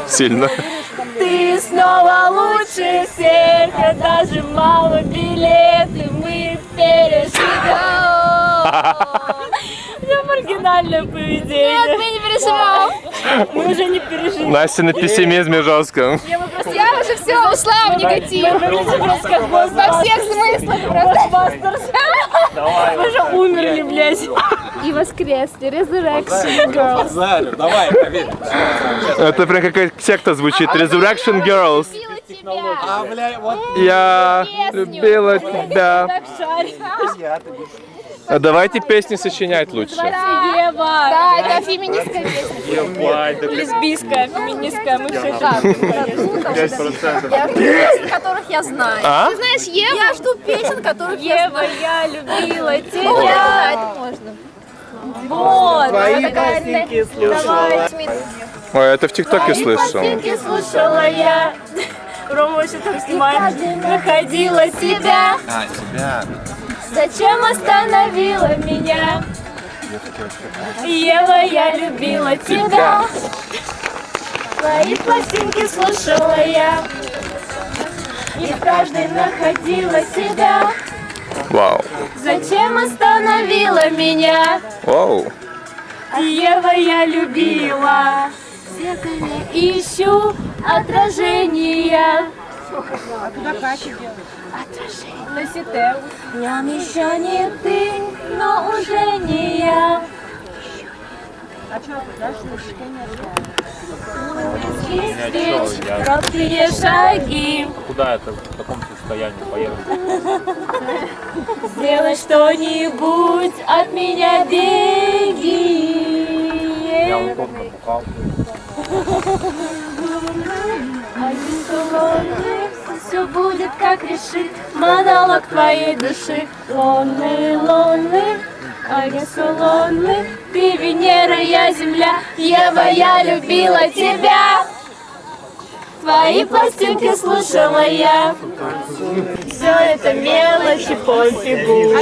Сильно. Ты снова лучше всех, даже мало билеты мы переживем. У меня маргинальное поведение. Нет, мы не переживем. Мы уже не переживем. Настя на пессимизме жестком. Я уже все ушла в негатив. Во всех смыслах просто. Мы же умерли, блядь. И воскресли. Resurrection Girls. Давай, проверь. Это прям какая-то секта звучит. Resurrection Girls. А, бля, вот. Я любила тебя. Так шаришь. А давайте песни сочинять лучше. Ева. Да, это феминистская песня. Лесбийская, феминистская, мы все Я жду песен, которых я знаю. А? Ты знаешь Еву? Я жду песен, которых я Ева, я любила Да, тебя. это можно. Вот. Твои пластинки слушала. Ой, это в ТикТоке слышал. Пластинки слушала я. Рома вообще там снимает. Находила тебя. А, тебя. Зачем остановила меня? Ева, я любила тебя. Твои пластинки слушала я. И в каждой находила себя. Вау. Зачем остановила меня? Вау. Ева, я любила. В зеркале ищу отражения. Отражение. В нем еще не ты, но уже не я. Короткие шаги. Куда это в таком состоянии поехать? Сделай что-нибудь от меня, беги. Я вот только напухал. Все будет, как решит монолог твоей души. Lonely, lonely, I get so lonely. Ты Венера, я Земля. Ева, я любила тебя. Твои пластинки слушала я. Все это мелочи пофигу.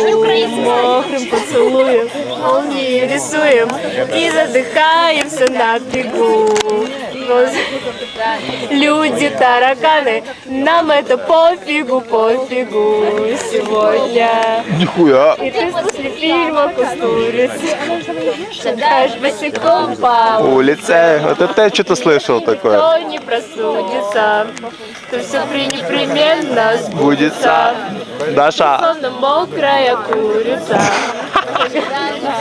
Мокрым поцелуем молнии рисуем и задыхаемся на бегу. Люди, тараканы, нам это пофигу, пофигу сегодня. Нихуя. И ты после фильма «Кустурица» шагаешь босиком по Улице. Вот это я что-то слышал такое. Кто не просудится, то все непременно сбудется. Даша. Словно мокрая курица.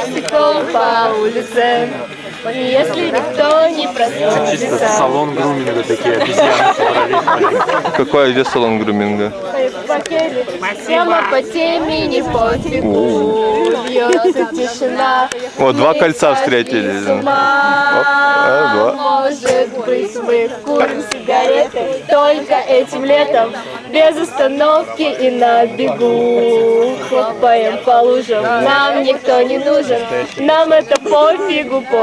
Стеклом по улице. Если никто не проснулся. Салон груминга такие обезьяны собрались. Какой где салон груминга? Прямо по теме не пофигу. Льется тишина. О, 2 кольца встретились. Оп, два. Может быть, мы курим сигареты только этим летом, без остановки и на бегу. Хлопаем по лужам, нам никто не нужен, нам это пофигу, пофигу.